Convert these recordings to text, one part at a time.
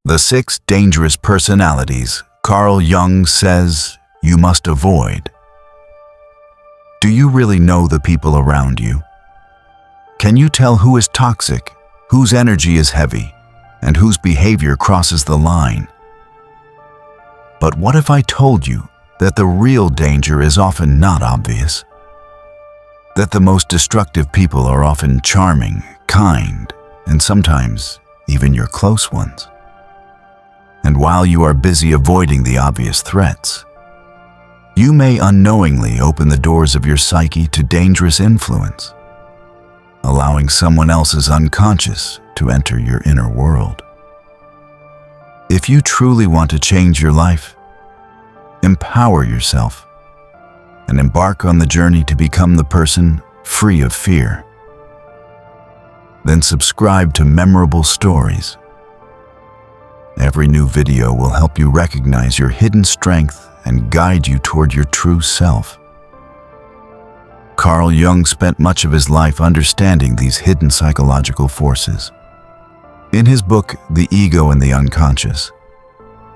The 6 dangerous personalities Carl Jung says you must avoid. Do you really know the people around you? Can you tell who is toxic, whose energy is heavy, and whose behavior crosses the line? But what if I told you that the real danger is often not obvious? That the most destructive people are often charming, kind, and sometimes even your close ones. And while you are busy avoiding the obvious threats, you may unknowingly open the doors of your psyche to dangerous influence, allowing someone else's unconscious to enter your inner world. If you truly want to change your life, empower yourself, and embark on the journey to become the person free of fear, then subscribe to Memorable Stories. Every new video will help you recognize your hidden strength and guide you toward your true self. Carl Jung spent much of his life understanding these hidden psychological forces. In his book, The Ego and the Unconscious,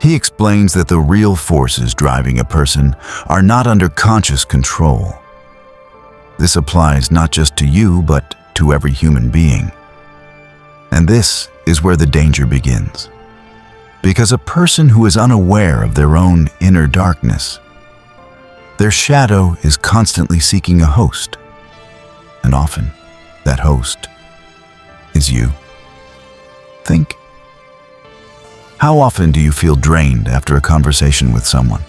he explains that the real forces driving a person are not under conscious control. This applies not just to you, but to every human being. And this is where the danger begins. Because a person who is unaware of their own inner darkness, their shadow is constantly seeking a host. And often, that host is you. Think. How often do you feel drained after a conversation with someone?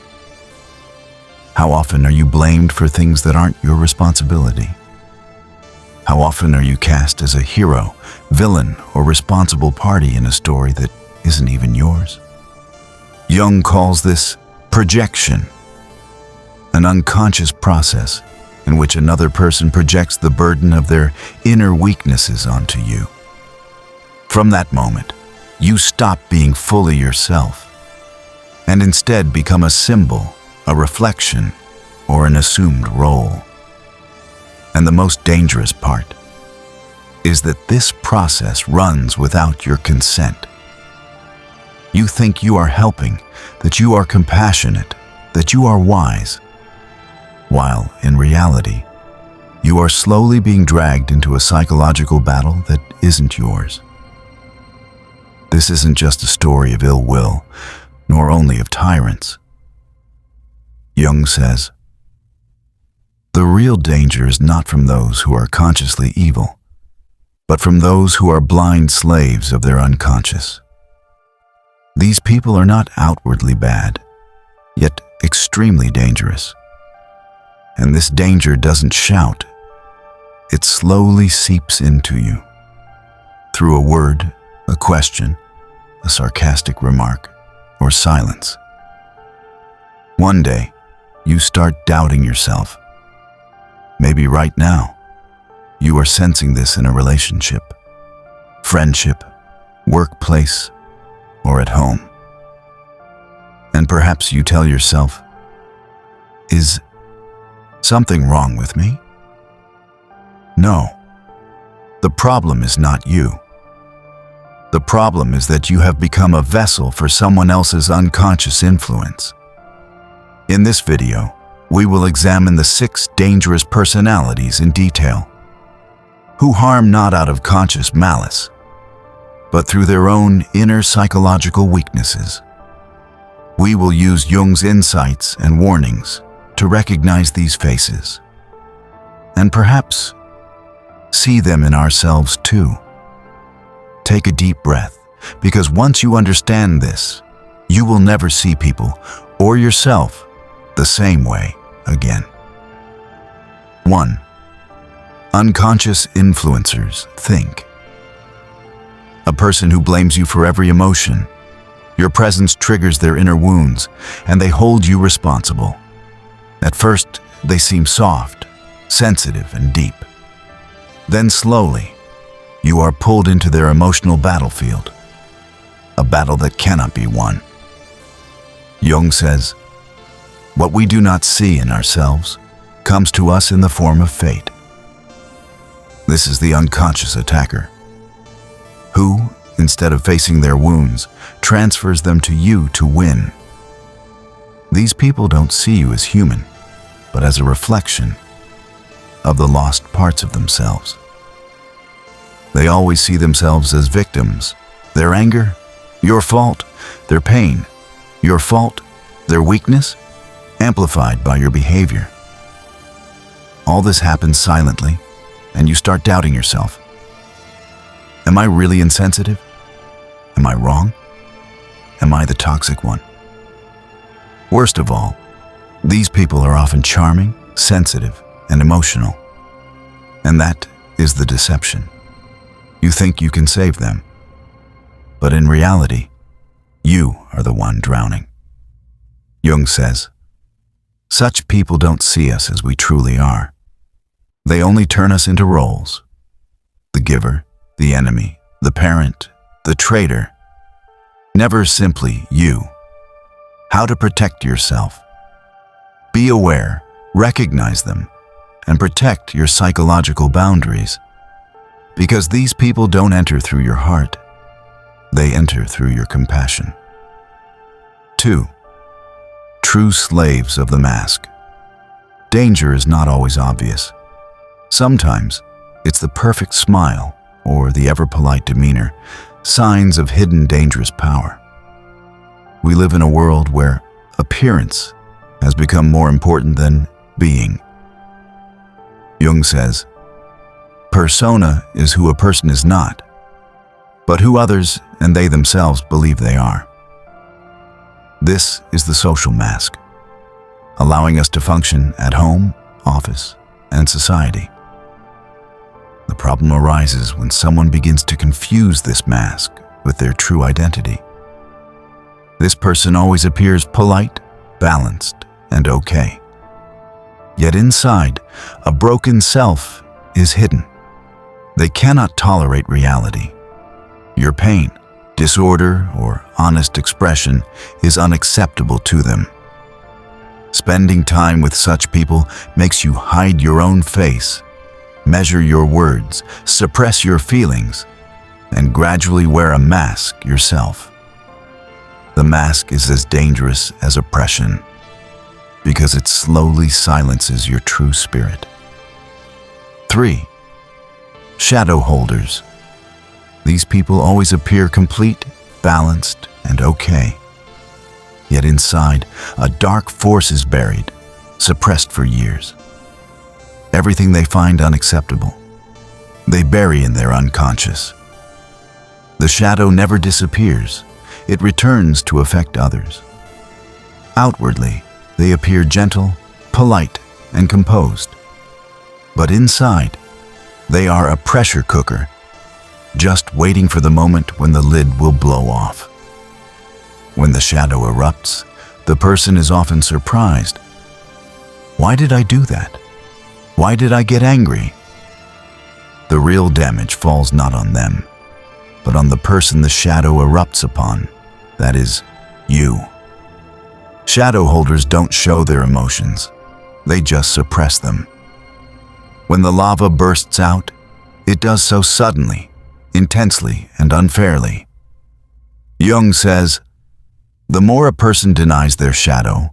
How often are you blamed for things that aren't your responsibility? How often are you cast as a hero, villain, or responsible party in a story that isn't even yours? Jung calls this projection, an unconscious process in which another person projects the burden of their inner weaknesses onto you. From that moment, you stop being fully yourself and instead become a symbol, a reflection, or an assumed role. And the most dangerous part is that this process runs without your consent. You think you are helping, that you are compassionate, that you are wise, while in reality, you are slowly being dragged into a psychological battle that isn't yours. This isn't just a story of ill will, nor only of tyrants. Jung says, the real danger is not from those who are consciously evil, but from those who are blind slaves of their unconscious. These people are not outwardly bad, yet extremely dangerous. And this danger doesn't shout. It slowly seeps into you. Through a word, a question, a sarcastic remark, or silence. One day, you start doubting yourself. Maybe right now, you are sensing this in a relationship, friendship, workplace, or at home. And perhaps you tell yourself, is something wrong with me? No, the problem is not you. The problem is that you have become a vessel for someone else's unconscious influence. In this video, we will examine the 6 dangerous personalities in detail, who harm not out of conscious malice, but through their own inner psychological weaknesses. We will use Jung's insights and warnings to recognize these faces, and perhaps see them in ourselves too. Take a deep breath, because once you understand this, you will never see people or yourself the same way again. 1. Unconscious influencers think. A person who blames you for every emotion. Your presence triggers their inner wounds, and they hold you responsible. At first, they seem soft, sensitive, and deep. Then slowly, you are pulled into their emotional battlefield, a battle that cannot be won. Jung says, what we do not see in ourselves comes to us in the form of fate. This is the unconscious attacker, who, instead of facing their wounds, transfers them to you to win. These people don't see you as human, but as a reflection of the lost parts of themselves. They always see themselves as victims. Their anger, your fault. Their pain, your fault. Their weakness, amplified by your behavior. All this happens silently, and you start doubting yourself. Am I really insensitive? Am I wrong? Am I the toxic one? Worst of all, these people are often charming, sensitive, and emotional. And that is the deception. You think you can save them, but in reality, you are the one drowning. Jung says, such people don't see us as we truly are. They only turn us into roles. The giver, the enemy, the parent, the traitor. Never simply you. How to protect yourself. Be aware, recognize them, and protect your psychological boundaries. Because these people don't enter through your heart. They enter through your compassion. 2. True slaves of the mask. Danger is not always obvious. Sometimes it's the perfect smile or the ever-polite demeanor, signs of hidden dangerous power. We live in a world where appearance has become more important than being. Jung says, persona is who a person is not, but who others and they themselves believe they are. This is the social mask, allowing us to function at home, office, and society. The problem arises when someone begins to confuse this mask with their true identity. This person always appears polite, balanced, and okay. Yet inside, a broken self is hidden. They cannot tolerate reality. Your pain, disorder, or honest expression is unacceptable to them. Spending time with such people makes you hide your own face, measure your words, suppress your feelings, and gradually wear a mask yourself. The mask is as dangerous as oppression because it slowly silences your true spirit. 3. Shadow holders. These people always appear complete, balanced, and okay. Yet inside, a dark force is buried, suppressed for years. Everything they find unacceptable, they bury in their unconscious. The shadow never disappears. It returns to affect others. Outwardly, they appear gentle, polite, and composed. But inside, they are a pressure cooker, just waiting for the moment when the lid will blow off. When the shadow erupts, the person is often surprised. Why did I do that? Why did I get angry? The real damage falls not on them, but on the person the shadow erupts upon, that is, you. Shadow holders don't show their emotions, they just suppress them. When the lava bursts out, it does so suddenly, intensely, and unfairly. Jung says, the more a person denies their shadow,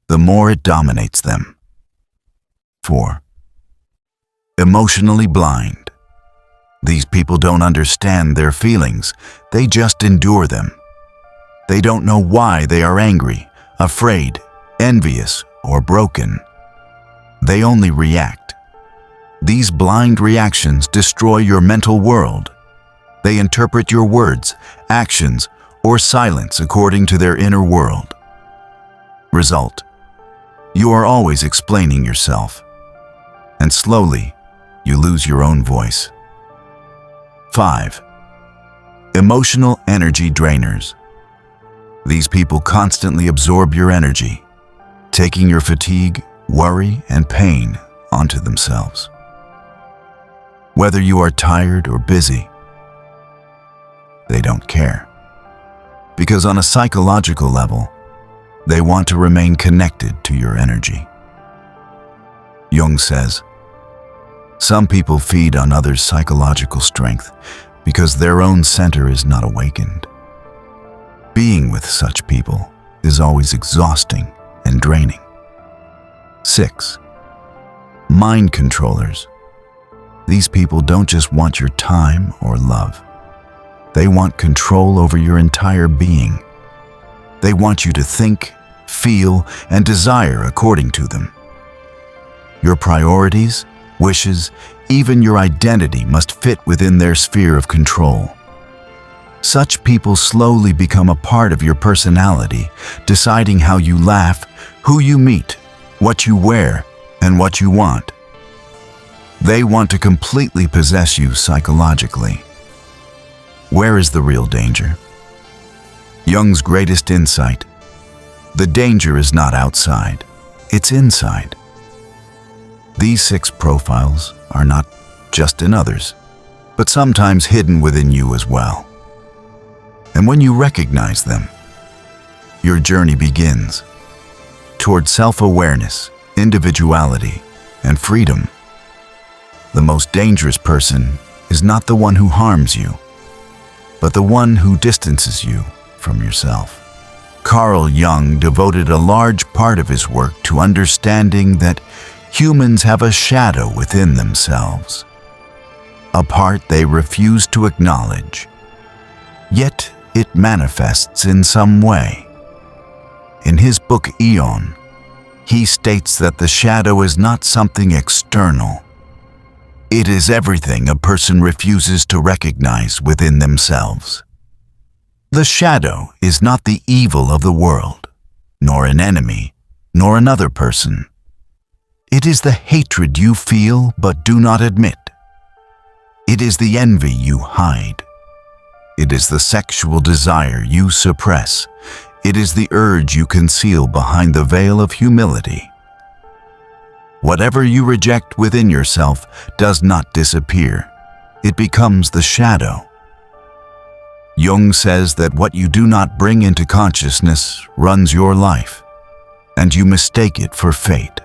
the more it dominates them. 4. Emotionally blind. These people don't understand their feelings, they just endure them. They don't know why they are angry, afraid, envious, or broken. They only react. These blind reactions destroy your mental world. They interpret your words, actions, or silence according to their inner world. Result: you are always explaining yourself, and slowly you lose your own voice. 5. Emotional energy drainers. These people constantly absorb your energy, taking your fatigue, worry, and pain onto themselves. Whether you are tired or busy, they don't care. Because on a psychological level, they want to remain connected to your energy. Jung says, some people feed on others' psychological strength, because their own center is not awakened. Being with such people is always exhausting and draining. 6. Mind controllers. These people don't just want your time or love. They want control over your entire being. They want you to think, feel, and desire according to them. Your priorities, wishes, even your identity must fit within their sphere of control. Such people slowly become a part of your personality, deciding how you laugh, who you meet, what you wear, and what you want. They want to completely possess you psychologically. Where is the real danger? Jung's greatest insight: the danger is not outside, it's inside. These 6 profiles are not just in others, but sometimes hidden within you as well. And when you recognize them, your journey begins toward self-awareness, individuality, and freedom. The most dangerous person is not the one who harms you, but the one who distances you from yourself. Carl Jung devoted a large part of his work to understanding that humans have a shadow within themselves, a part they refuse to acknowledge. Yet it manifests in some way. In his book Eon, he states that the shadow is not something external. It is everything a person refuses to recognize within themselves. The shadow is not the evil of the world, nor an enemy, nor another person. It is the hatred you feel but do not admit. It is the envy you hide. It is the sexual desire you suppress. It is the urge you conceal behind the veil of humility. Whatever you reject within yourself does not disappear. It becomes the shadow. Jung says that what you do not bring into consciousness runs your life, and you mistake it for fate.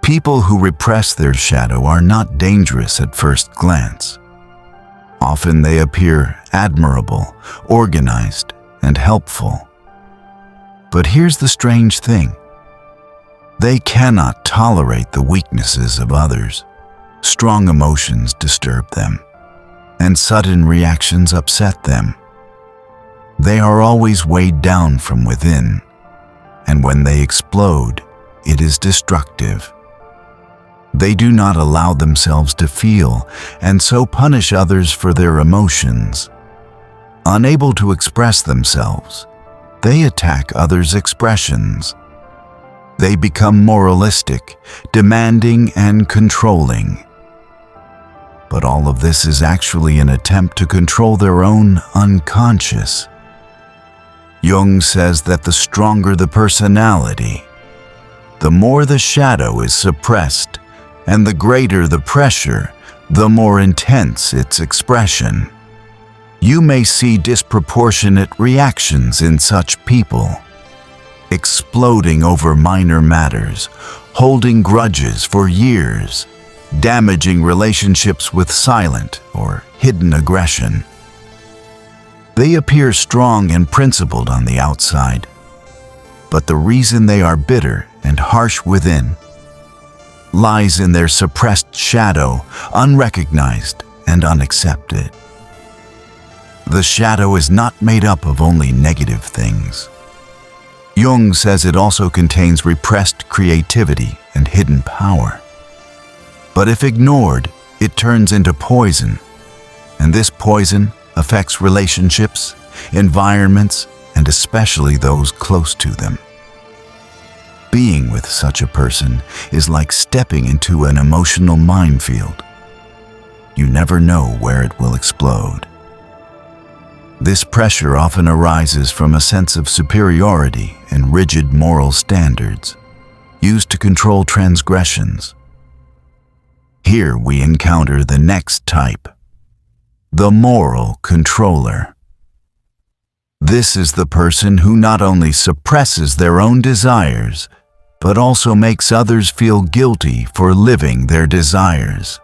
People who repress their shadow are not dangerous at first glance. Often they appear admirable, organized, and helpful. But here's the strange thing. They cannot tolerate the weaknesses of others. Strong emotions disturb them, and sudden reactions upset them. They are always weighed down from within, and when they explode, it is destructive. They do not allow themselves to feel, and so punish others for their emotions. Unable to express themselves, they attack others' expressions. They become moralistic, demanding, and controlling. But all of this is actually an attempt to control their own unconscious. Jung says that the stronger the personality, the more the shadow is suppressed, and the greater the pressure, the more intense its expression. You may see disproportionate reactions in such people, exploding over minor matters, holding grudges for years, damaging relationships with silent or hidden aggression. They appear strong and principled on the outside, but the reason they are bitter and harsh within lies in their suppressed shadow, unrecognized and unaccepted. The shadow is not made up of only negative things. Jung says it also contains repressed creativity and hidden power. But if ignored, it turns into poison, and this poison affects relationships, environments, and especially those close to them. Being with such a person is like stepping into an emotional minefield. You never know where it will explode. This pressure often arises from a sense of superiority and rigid moral standards, used to control transgressions. Here we encounter the next type, the moral controller. This is the person who not only suppresses their own desires, but also makes others feel guilty for living their desires.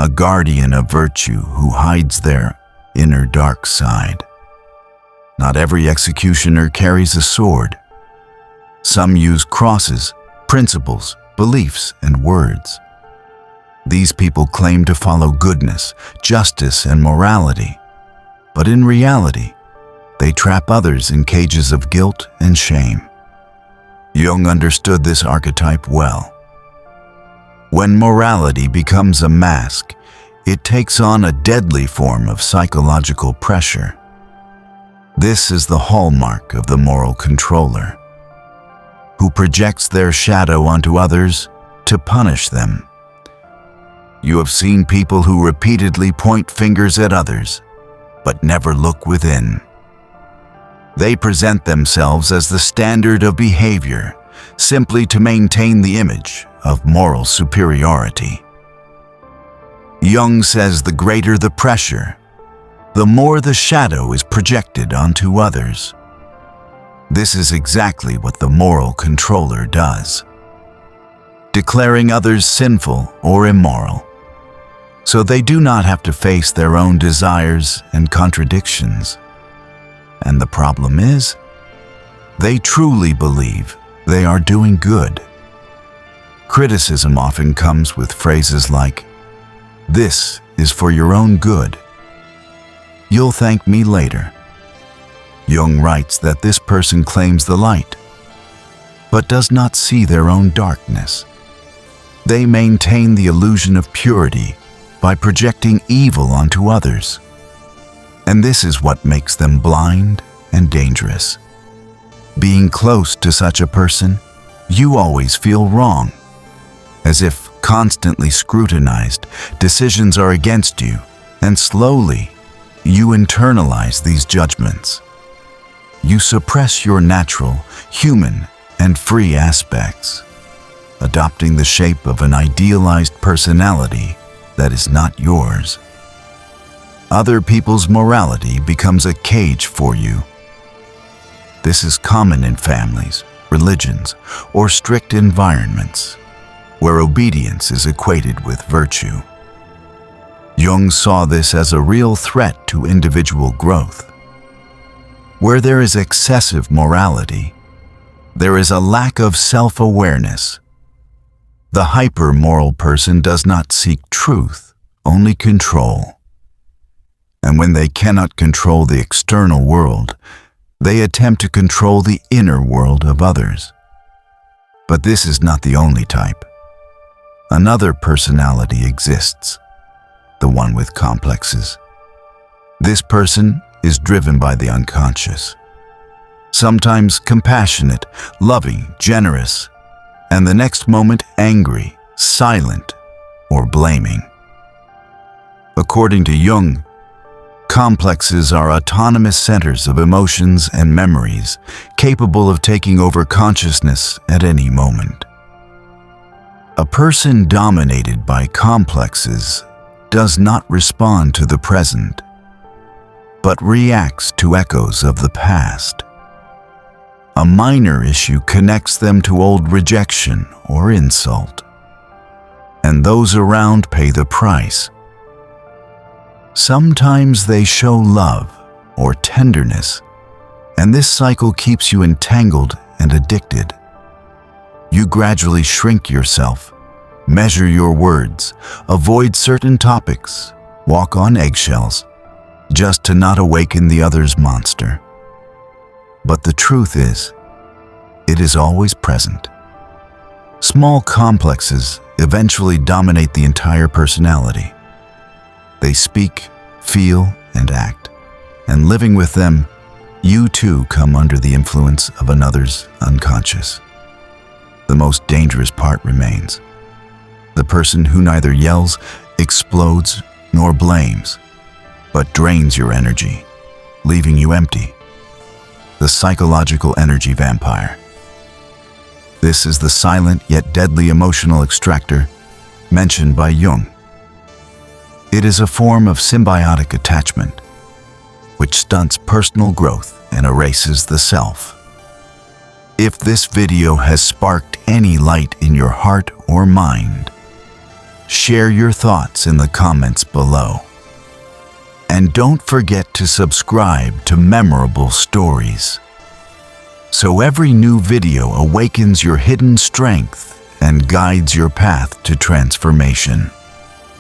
a guardian of virtue who hides their inner dark side. Not every executioner carries a sword. Some use crosses, principles, beliefs, and words. These people claim to follow goodness, justice, and morality, but in reality, they trap others in cages of guilt and shame. Jung understood this archetype well. When morality becomes a mask, it takes on a deadly form of psychological pressure. This is the hallmark of the moral controller, who projects their shadow onto others to punish them. You have seen people who repeatedly point fingers at others, but never look within. They present themselves as the standard of behavior, simply to maintain the image of moral superiority. Jung says the greater the pressure, the more the shadow is projected onto others. This is exactly what the moral controller does, declaring others sinful or immoral, so they do not have to face their own desires and contradictions. And the problem is, they truly believe they are doing good. Criticism often comes with phrases like, "This is for your own good. You'll thank me later." Jung writes that this person claims the light, but does not see their own darkness. They maintain the illusion of purity by projecting evil onto others. And this is what makes them blind and dangerous. Being close to such a person, you always feel wrong, as if constantly scrutinized, decisions are against you, and slowly, you internalize these judgments. You suppress your natural, human, and free aspects, adopting the shape of an idealized personality that is not yours. Other people's morality becomes a cage for you. This is common in families, religions, or strict environments, where obedience is equated with virtue. Jung saw this as a real threat to individual growth. Where there is excessive morality, there is a lack of self-awareness. The hyper-moral person does not seek truth, only control. And when they cannot control the external world, they attempt to control the inner world of others. But this is not the only type. Another personality exists, the one with complexes. This person is driven by the unconscious, sometimes compassionate, loving, generous, and the next moment angry, silent, or blaming. According to Jung, complexes are autonomous centers of emotions and memories, capable of taking over consciousness at any moment. A person dominated by complexes does not respond to the present, but reacts to echoes of the past. A minor issue connects them to old rejection or insult, and those around pay the price. Sometimes they show love or tenderness, and this cycle keeps you entangled and addicted. You gradually shrink yourself, measure your words, avoid certain topics, walk on eggshells, just to not awaken the other's monster. But the truth is, it is always present. Small complexes eventually dominate the entire personality. They speak, feel, and act, and living with them, you too come under the influence of another's unconscious. The most dangerous part remains. The person who neither yells, explodes, nor blames, but drains your energy, leaving you empty. The psychological energy vampire. This is the silent yet deadly emotional extractor mentioned by Jung. It is a form of symbiotic attachment, which stunts personal growth and erases the self. If this video has sparked any light in your heart or mind, Share your thoughts in the comments below. And don't forget to subscribe to Memorable Stories, so every new video awakens your hidden strength and guides your path to transformation.